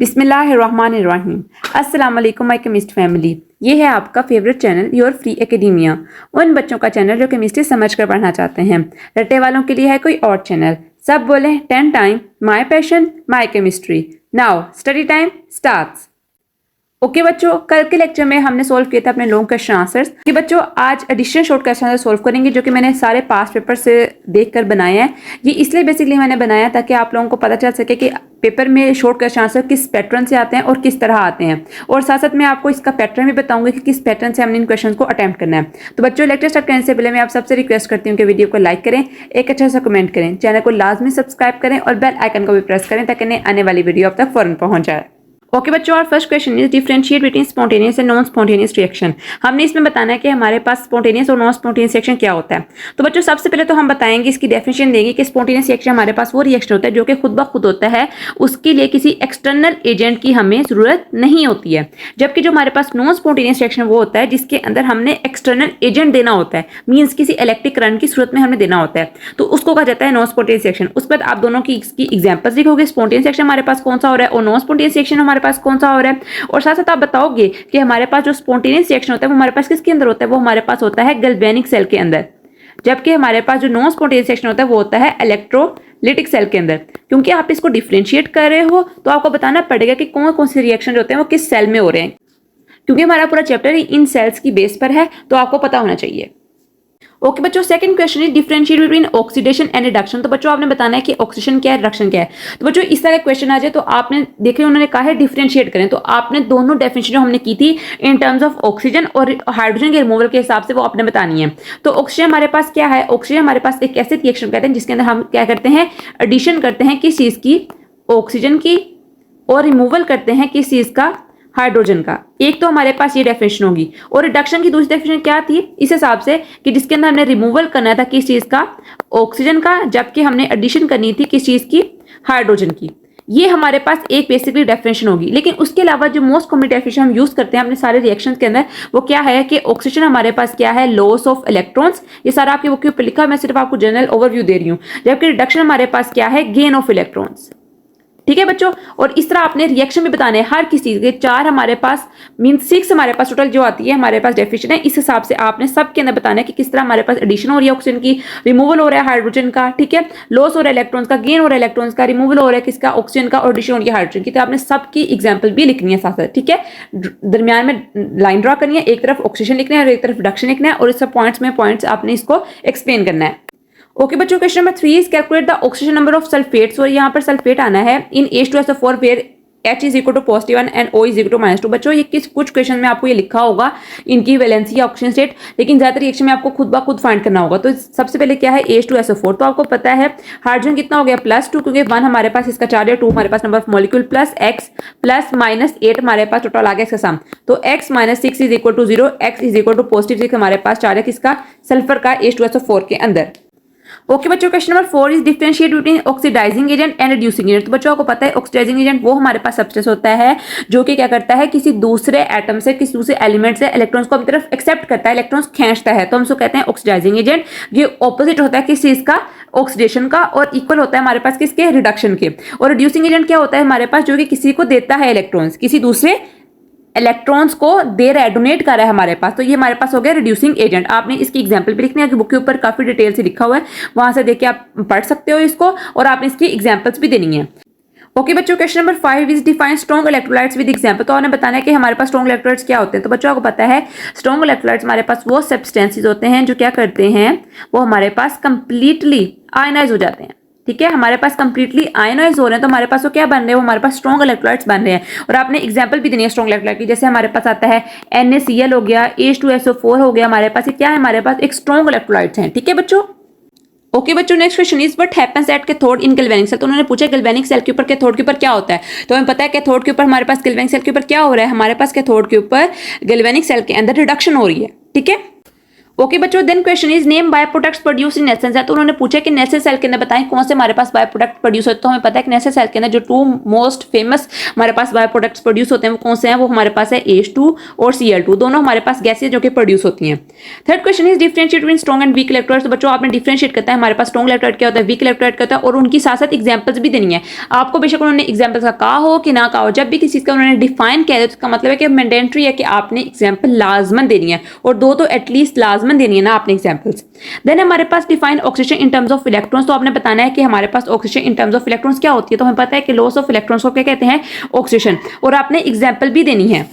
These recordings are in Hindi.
बिस्मिल्लाहिर्रहमानिर्रहीम। अस्सलाम वालेकुम माय केमिस्ट फैमिली। ये है आपका favourite channel your free academia. उन बच्चों का चैनल जो केमिस्ट्री समझ कर पढ़ना चाहते हैं। रट्टे वालों के लिए है कोई और चैनल। सब बोलें 10 time my passion my chemistry. Now study time starts. Okay बच्चों, कल के लेक्चर में हमने सोल्व किया था अपने लॉन्ग क्वेश्चन आंसर्स कि बच्चों आज additional short question answer solve करेंगे जो कि मैंने सारे पास पेपर से देखकर बनाए हैं। ये इसलिए बेसिकली मैंने बनाया ताकि आप लोगों को पता चल सके कि पेपर में शॉर्ट क्वेश्चन आंसर किस पैटर्न से आते हैं और किस तरह आते हैं, और साथ साथ मैं आपको इसका पैटर्न भी बताऊंगी कि किस पैटर्न से हमने इन क्वेश्चन को अटेम्प्ट करना है। तो बच्चों लेक्चर स्टार्ट करने से पहले मैं आप सबसे रिक्वेस्ट करती हूँ कि वीडियो को लाइक करें, एक अच्छा सा कमेंट करें, चैनल को लाजमी सब्सक्राइब करें और बेल आइकन को भी प्रेस करें ताकि आने वाली वीडियो आप तक फौरन पहुंच जाए। ओके बच्चों, और first question is differentiate between spontaneous and non spontaneous reaction. हमने इसमें बताना है कि हमारे पास स्पॉन्टेनियस और नॉन स्पॉन्टेनियस रिएक्शन क्या होता है। तो बच्चों सबसे पहले तो हम बताएंगे, इसकी डेफिनेशन देंगे कि स्पॉन्टेनियस रिएक्शन हमारे पास वो रिएक्शन होता है जो कि खुद ब खुद होता है, उसके लिए किसी एक्सटर्नल एजेंट की हमें जरूरत नहीं होती है। जबकि जो हमारे पास नॉन स्पॉन्टेनियस रिएक्शन वो होता है जिसके अंदर हमने एक्सटर्नल एजेंट देना होता है, मीन्स किसी इलेक्ट्रिक करंट की सूरत में हमने देना होता है, तो उसको कहा जाता है नॉन स्पॉन्टेनियस रिएक्शन। उसके बाद आप दोनों की इसकी एग्जांपल्स लिखोगे, स्पॉन्टेनियस रिएक्शन हमारे पास कौन सा हो रहा है और नॉन स्पॉन्टेनियस रिएक्शन हमारे पास कौन सा हो रहा है, और साथ साथ आप बताओगे कि हमारे पास जो स्पॉन्टेनियस रिएक्शन होता है वो हमारे पास किसके अंदर होता है, वो हमारे पास होता है गैल्वेनिक सेल के अंदर। जबकि हमारे पास जो नॉन स्पॉन्टेनियस रिएक्शन होता है वो होता है इलेक्ट्रोलिटिक सेल के अंदर। क्योंकि आप इसको डिफरेंशिएट कर रहे हो तो आपको बताना पड़ेगा कि कौन कौन से रिएक्शन होते हैं वो किस सेल में हो रहे हैं, क्योंकि हमारा पूरा चैप्टर इन सेल्स की बेस पर है, तो आपको पता होना चाहिए। ओके बच्चों, second question is differentiate between oxidation and reduction. तो बच्चों आपने बताना है कि ऑक्सीडेशन क्या है, रिडक्शन क्या है। तो बच्चों इस तरह का क्वेश्चन आ जाए तो आपने देखे उन्होंने कहा है डिफरेंशिएट करें, तो आपने दोनों डेफिनेशन जो हमने की थी इन टर्म्स ऑफ ऑक्सीजन और हाइड्रोजन के रिमूवल के हिसाब से वो आपने बतानी है। तो ऑक्सीजन हमारे पास क्या है, ऑक्सीजन हमारे पास एक ऐसे रिएक्शन कहते हैं जिसके अंदर हम क्या करते हैं, एडिशन करते हैं किस चीज की, ऑक्सीजन की, और रिमूवल करते हैं किस चीज का, हाइड्रोजन का। एक तो हमारे पास ये डेफिनेशन होगी, और रिडक्शन की दूसरी डेफिनेशन क्या थी इस हिसाब से कि जिसके अंदर हमने रिमूवल करना था किस चीज का, ऑक्सीजन का, जबकि हमने एडिशन करनी थी किस चीज की, हाइड्रोजन की। ये हमारे पास एक बेसिकली डेफिनेशन होगी। लेकिन उसके अलावा जो मोस्ट कॉमन डेफिनेशन हम यूज करते हैं अपने सारे रिएक्शंस के अंदर वो क्या है कि ऑक्सीजन हमारे पास क्या है, लॉस ऑफ इलेक्ट्रॉन्स। ये सारा आपके बुक के ऊपर लिखा है, मैं सिर्फ आपको जनरल ओवरव्यू दे रही हूँ। जबकि रिडक्शन हमारे पास क्या है, गेन ऑफ इलेक्ट्रॉन्स। ठीक है बच्चों, और इस तरह आपने रिएक्शन भी बताने हैं हर किसी के। 4 हमारे पास मीन 6 हमारे पास टोटल जो आती है हमारे पास डेफिनेशन है। इस हिसाब से आपने सब के अंदर बताना है कि किस तरह हमारे पास एडिशन हो रही है ऑक्सीजन की, रिमूवल हो रहा है हाइड्रोजन का, ठीक है, लॉस हो रहा है इलेक्ट्रॉन्स का, गेन हो रहा है इलेक्ट्रॉन्स का, रिमूवल हो रहा है किसका, ऑक्सीजन का, और एडिशन हो रही है हाइड्रोजन की। तो आपने सबकी एग्जाम्पल भी लिखनी है साथ साथ, ठीक है। दरमियान में लाइन ड्रॉ करनी है, एक तरफ ऑक्सीजन लिखना है और एक तरफ रिडक्शन लिखना है, और इस सब पॉइंट्स में पॉइंट्स आपने इसको एक्सप्लेन करना है। ओके बच्चों, question number 3 is calculate the oxygen number of sulphates. और यहाँ पर सल्फेट आना है in H2SO4 where H is equal to +1 and O is equal to -2। बच्चों ये कुछ क्वेश्चन में आपको ये लिखा होगा इनकी वैलेंसी या ऑक्सीजन स्टेट, लेकिन ज्यादातर रिएक्शन में आपको खुद ब खुद फाइंड करना होगा। तो सबसे पहले क्या है, H2SO4। तो आपको पता है हाइड्रोजन कितना हो गया, +2, क्योंकि 1 हमारे पास इसका चार्ज है, 2 हमारे पास number of molecule, plus x plus -8 हमारे पास टोटल आ गया इसका सम। तो x - 6 is equal to 0, x is equal to +6 हमारे पास चार्ज है किसका, सल्फर का, H2SO4 के अंदर। ओके बच्चों, question number 4 is differentiate between oxidising agent and reducing agent. तो बच्चों आपको पता है ऑक्सीडाइजिंग एजेंट वो हमारे पास सब्सटेंस होता है जो कि क्या करता है, किसी दूसरे एटम से, किसी दूसरे एलिमेंट से इलेक्ट्रॉन्स को अपनी तरफ एक्सेप्ट करता है, इलेक्ट्रॉन्स खींचता है, तो हम उसको कहते हैं ऑक्सीडाइजिंग एजेंट। ये ऑपोजिट होता है किस चीज का, ऑक्सीडेशन का, और इक्वल होता है हमारे पास किसके, रिडक्शन के। और रिड्यूसिंग एजेंट क्या होता है हमारे पास, जो कि किसी को देता है इलेक्ट्रॉन्स, किसी दूसरे इलेक्ट्रॉन्स को दे रहा है, डोनेट कर रहा है हमारे पास, तो ये हमारे पास हो गया रिड्यूसिंग एजेंट। आपने इसकी एग्जांपल भी लिखनी है कि बुक के ऊपर काफी डिटेल से लिखा हुआ है, वहां से देख के आप पढ़ सकते हो इसको, और आपने इसकी एग्जांपल्स भी देनी है। ओके बच्चों, question number 5 is define strong electrolytes with example. तो आपने बताना है कि हमारे पास स्ट्रॉन्ग इलेक्ट्रोलाइट्स क्या होते हैं। तो बच्चों आपको पता है स्ट्रॉन्ग इलेक्ट्रोलाइट्स हमारे पास वो सब्सटेंसेस होते हैं जो क्या करते हैं, वो हमारे पास कंप्लीटली आयनाइज हो जाते हैं, ठीक है। हमारे पास कंप्लीटली आयनाइज हो रहे हैं तो हमारे पास वो क्या बन रहे हैं, वो हमारे पास स्ट्रॉन्ग इलेक्ट्रोलाइट्स बन रहे हैं। और आपने एग्जांपल भी देनी है स्ट्रॉन्ग इलेक्ट्रोलाइट की, जैसे हमारे पास आता है NaCl हो गया, H2SO4 हो गया, हमारे पास ये क्या है, हमारे पास एक स्ट्रॉन्ग इलेक्ट्रोलाइट्स हैं, ठीक है बच्चों। ओके बच्चों, next question is what happens at cathode in galvanic cell. तो उन्होंने पूछा गैल्वेनिक सेल के ऊपर कैथोड के ऊपर क्या होता है। तो हमें पता है कैथोड के ऊपर हमारे पास, गैल्वेनिक सेल के ऊपर क्या हो रहा है, हमारे पास कैथोड के ऊपर गैल्वेनिक सेल के अंदर रिडक्शन हो रही है, ठीक है। ओके बच्चों, then question is name by products produce in Nelson cell. तो उन्होंने पूछा कि नेसेल सेल के अंदर बताएं कौन से हमारे पास बायो प्रोडक्ट प्रोड्यूस होते हैं। तो हमें पता है कि नेसेल सेल के अंदर जो टू मोस्ट फेमस हमारे पास बायो प्रोडक्ट्स प्रोड्यूस होते हैं वो कौन से हैं, वो हमारे पास है H2 और Cl2, दोनों हमारे पास गैसेज जो कि प्रोड्यूस होती हैं। Third question is differentiate between strong and weak electrolyte. तो बच्चों आपने डिफरेंशिएट करता है हमारे पास स्ट्रॉन्ग इलेक्ट्रोलाइट क्या होता है, वीक इलेक्ट्रोलाइट क्या होता है, और उनकी साथ साथ एग्जाम्पल्स भी देनी है आपको। बेशक उन्होंने एग्जाम्पल्स का कहा हो कि ना कहा हो, जब भी किसी चीज का उन्होंने डिफाइन किया है तो इसका मतलब है कि मैंडेटरी है कि आपने एग्जाम्पल लाजमन देनी है, और दो तो एटलीस्ट लाजमन देनी है ना आपने एग्जाम्पल्स। देन हमारे पास define oxygen in terms of electrons. तो आपने बताना है कि हमारे पास oxygen in terms of electrons क्या होती है। तो हमें पता है कि लॉस ऑफ इलेक्ट्रॉन्स को क्या कहते हैं, ऑक्सीजन, और आपने एग्जाम्पल भी देनी है।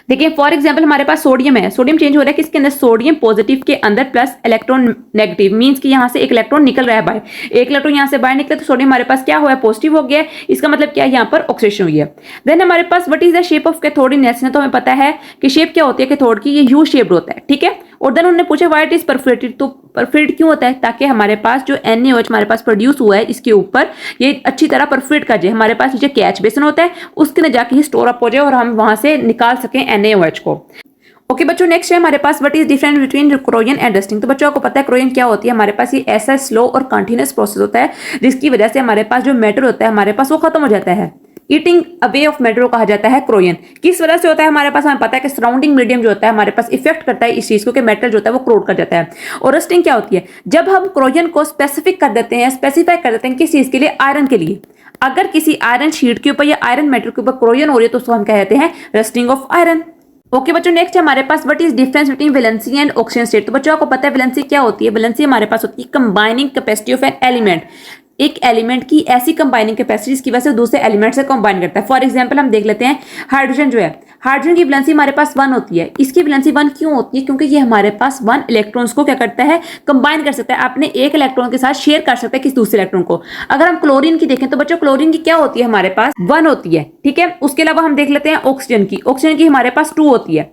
देखिए फॉर एग्जांपल हमारे पास सोडियम है, सोडियम चेंज हो रहा है किसके अंदर, सोडियम पॉजिटिव के अंदर प्लस इलेक्ट्रॉन नेगेटिव, मींस कि यहां से एक इलेक्ट्रॉन निकल रहा है बाहर, एक इलेक्ट्रॉन यहां से बाहर निकला तो सोडियम हमारे पास क्या हुआ है, पॉजिटिव हो गया है। इसका मतलब क्या है, यहां पर ऑक्सीडेशन हुई है। देन हमारे पास what is the shape of cathode in Nelson. तो हमें पता है कि शेप क्या होती है कैथोड की, ये यू शेप्ड होता है, ठीक है। और देन उन्होंने पूछा व्हाई इट इज परफोरेटेड। तो परफोरेट क्यों होता है, ताकि हमारे पास जो NaOH हमारे पास प्रोड्यूस हुआ है इसके ऊपर ये अच्छी तरह परफोरेट कर जाए, हमारे पास नीचे कैच बेसन होता है उसके अंदर जाके स्टोर अप हो जाए और हम वहां से निकाल सकें NaOH को। ओके बच्चों, नेक्स्ट है हमारे पास what is difference between corrosion and rusting. तो बच्चों को पता है क्रोजन क्या होती है, हमारे पास ये ऐसा स्लो और कंटिन्यूअस प्रोसेस होता है जिसकी वजह से हमारे पास जो मेटल होता है हमारे पास वो खत्म हो जाता है। ईटिंग अवे ऑफ मेटल कहा जाता है क्रोजन। किस वजह से होता है, हमारे पास हमें पता है कि सराउंडिंग मीडियम जो होता है हमारे पास इफेक्ट करता है इस चीज को कि मेटल जो होता है वो क्रोड कर जाता है। और रस्टिंग क्या होती है, जब हम क्रोजन को स्पेसिफिक कर देते हैं, स्पेसिफाई कर देते हैं किस चीज के लिए, आयरन के लिए। अगर किसी आयरन शीट के ऊपर या आयरन मेटल के ऊपर क्रोजन हो रही है तो उसको हम कहते हैं रस्टिंग ऑफ आयरन। ओके बच्चों, नेक्स्ट है हमारे पास what is difference between valency and oxygen state. तो बच्चों आपको पता है वैलेंसी क्या होती है, वैलेंसी हमारे पास होती है combining capacity of an element, एक एलिमेंट की ऐसी कंबाइनिंग कैपेसिटी जिसकी वजह से दूसरे एलिमेंट से कंबाइन करता है। फॉर एग्जांपल हम देख लेते हैं हाइड्रोजन जो है, हाइड्रोजन की वैलेंसी हमारे पास 1 होती है। इसकी वैलेंसी 1 क्यों होती है, क्योंकि ये हमारे पास 1 इलेक्ट्रॉन्स को क्या करता है, कंबाइन कर सकता है, अपने एक इलेक्ट्रॉन के साथ शेयर कर सकता है किसी दूसरे इलेक्ट्रॉन को। अगर हम क्लोरीन की देखें तो बच्चों क्लोरीन की क्या होती है, हमारे पास 1 होती है, ठीक है। उसके अलावा हम देख लेते हैं ऑक्सीजन की, ऑक्सीजन की हमारे पास 2 होती है।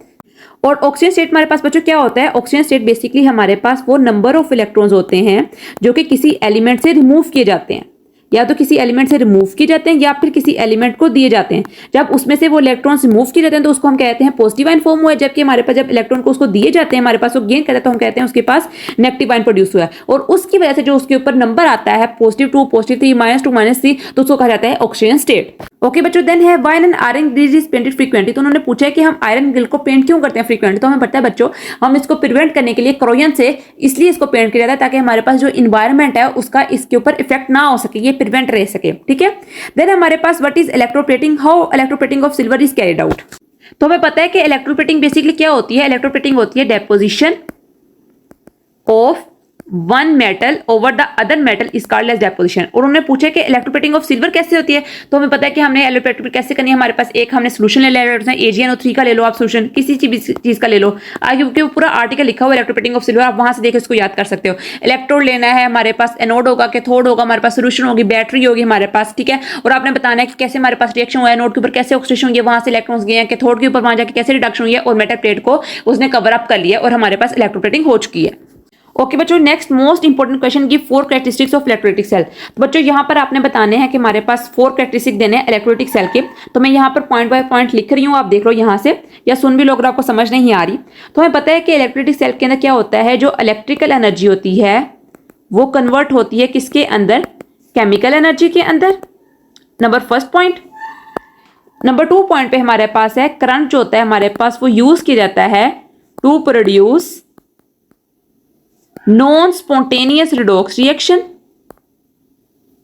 और ऑक्सीजन स्टेट हमारे पास बच्चों क्या होता है, ऑक्सीजन स्टेट बेसिकली हमारे पास वो नंबर ऑफ इलेक्ट्रॉन्स होते हैं जो कि किसी एलिमेंट से रिमूव किए जाते हैं, या तो किसी एलिमेंट से रिमूव किए जाते हैं या फिर किसी एलिमेंट को दिए जाते हैं। जब उसमें से वो इलेक्ट्रॉन्स रिमूव किए जाते हैं तो उसको हम कहते हैं पॉजिटिव आयन फॉर्म हुआ है, जबकि हमारे पास जब इलेक्ट्रॉन को उसको दिए जाते हैं हमारे पास वो गेन करता है तो हम कहते हैं उसके पास नेगेटिव आयन प्रोड्यूस हुआ है। और उसकी वजह से जो उसके ऊपर नंबर आता है +2, +3, -2, -3, तो उसको कहा जाता है ऑक्सीजन स्टेट। ओके बच्चों, देन है why an iron grid is painted frequently. तो उन्होंने पूछा है कि हम आयरन ग्रिड को पेंट क्यों करते हैं फ्रीक्वेंटली। तो हमें पता है बच्चों हम इसको प्रिवेंट करने के लिए क्रोजन से इसलिए इसको पेंट किया जाता है ताकि हमारे पास जो इन्वायरमेंट है उसका इसके ऊपर इफेक्ट ना हो सके, ये प्रिवेंट रह सके, ठीक है। देन हमारे पास what is electroplating, how electroplating of silver is carried out. तो हमें पता है कि इलेक्ट्रोप्लेटिंग बेसिकली क्या होती है, इलेक्ट्रोप्लेटिंग होती है deposition of one metal over the other metal is called as deposition. और उन्होंने पूछा कि इलेक्ट्रोप्लेटिंग ऑफ सिल्वर कैसे होती है। तो हमें पता है कि हमने इलेक्ट्रोप्लेटिंग कैसे करनी है, हमारे पास एक हमने सोल्यूशन ले लिया, AgNO3 का ले लो आप सोल्यूशन, किसी चीज का ले लो, आगे क्योंकि पूरा आर्टिकल लिखा हुआ है इलेक्ट्रोप्लेटिंग ऑफ सिल्वर, आप वहां से देख इसको याद कर सकते हो। इलेक्ट्रोड लेना है, हमारे पास एनोड होगा, कैथोड होगा, हमारे पास सोल्यूशन होगी, बैटरी होगी हमारे पास, ठीक है। और आपने बताना है कि कैसे हमारे पास रिएक्शन हुआ है, एनोड के ऊपर कैसे ऑक्सीडेशन हुई है, वहां से इलेक्ट्रॉन्स गए हैं, कैथोड के ऊपर वहां जाके कैसे रिडक्शन हुई है, और मेटल प्लेट को उसने कवर अप कर लिया और हमारे पास इलेक्ट्रोप्लेटिंग हो चुकी है। ओके बच्चों, नेक्स्ट मोस्ट इंपोर्टेंट क्वेश्चन की 4 कैरेक्टरिस्टिक्स ऑफ इलेक्ट्रोलाइटिक सेल। तो बच्चों यहाँ पर आपने बताने हैं कि हमारे पास 4 कैरेक्टरिस्टिक देने हैं इलेक्ट्रोलाइटिक सेल के। तो मैं यहाँ पर पॉइंट बाय पॉइंट लिख रही हूँ, आप देख लो यहाँ से, या सुन भी लो अगर आपको समझ नहीं आ रही। तो हमें पता है कि इलेक्ट्रोलाइटिक सेल के अंदर क्या होता है, जो इलेक्ट्रिकल एनर्जी होती है वो कन्वर्ट होती है किसके अंदर, केमिकल एनर्जी के अंदर, number first point. Number 2 point पे हमारे पास है करंट जो होता है हमारे पास वो यूज किया जाता है to produce non spontaneous redox reaction,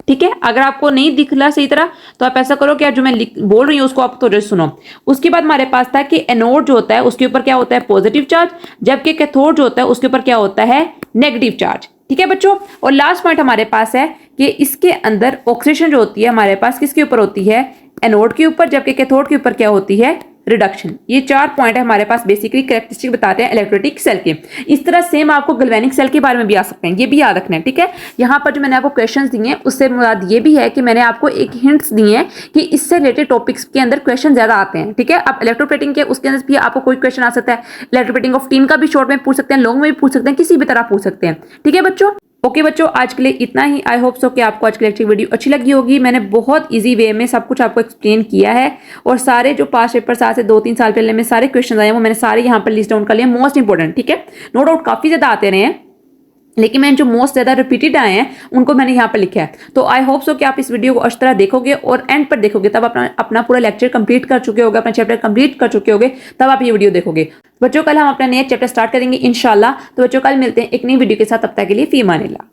ठीक है। अगर आपको नहीं दिख रहा सही तरह तो आप ऐसा करो कि जो मैं बोल रही हूं उसको आप थोड़े सुनो। उसके बाद हमारे पास था कि एनोड जो होता है उसके ऊपर क्या होता है पॉजिटिव चार्ज, जबकि कैथोड जो होता है उसके ऊपर क्या होता है नेगेटिव चार्ज, ठीक है बच्चों। और लास्ट पॉइंट हमारे पास है कि इसके अंदर ऑक्सीडेशन जो होती है हमारे पास किसके ऊपर होती है, एनोड के ऊपर, जबकि कैथोड के ऊपर क्या होती है रिडक्शन। ये 4 पॉइंट है हमारे पास बेसिकली कैरेक्टरिस्टिक बताते हैं इलेक्ट्रोलाइटिक सेल के। इस तरह सेम आपको गैल्वेनिक सेल के बारे में भी आ सकते हैं, ये भी याद रखना है, ठीक है। यहाँ पर जो मैंने आपको क्वेश्चंस दिए हैं उससे मुराद ये भी है कि मैंने आपको एक हिंट्स दिए हैं कि इससे रिलेटेड टॉपिक्स के अंदर क्वेश्चन ज्यादा आते हैं, ठीक है। अब इलेक्ट्रोप्लेटिंग के उसके अंदर भी आपको कोई क्वेश्चन आ सकता है, इलेक्ट्रोप्लेटिंग ऑफ टीम का भी शॉर्ट में पूछ सकते हैं, लॉन्ग में भी पूछ सकते हैं, किसी भी तरह पूछ सकते हैं, ठीक है बच्चों। ओके बच्चों, आज के लिए इतना ही। आई होप सो कि आपको आज की लेक्चर वीडियो अच्छी लगी होगी। मैंने बहुत इजी वे में सब कुछ आपको एक्सप्लेन किया है और सारे जो पास पेपर्स आज से 2-3 साल पहले में सारे क्वेश्चन आए हैं वो मैंने सारे यहाँ पर लिस्ट डाउन कर लिए, मोस्ट इंपॉर्टेंट। ठीक है, नो डाउट काफी ज्यादा आते रहे हैं, लेकिन मैंने जो मोस्ट ज्यादा रिपीटेड आए हैं उनको मैंने यहाँ पर लिखा है। तो आई होप सो कि आप इस वीडियो को अच्छी तरह देखोगे और एंड पर देखोगे, तब अपना पूरा लेक्चर कंप्लीट कर चुके होगे, अपना चैप्टर कंप्लीट कर चुके होगे, तब आप ये वीडियो देखोगे। बच्चों कल हम अपना नया चैप्टर स्टार्ट करेंगे इंशाल्लाह। तो बच्चों कल मिलते हैं एक नई वीडियो के साथ, तब तक के लिए फी अमानिल्लाह।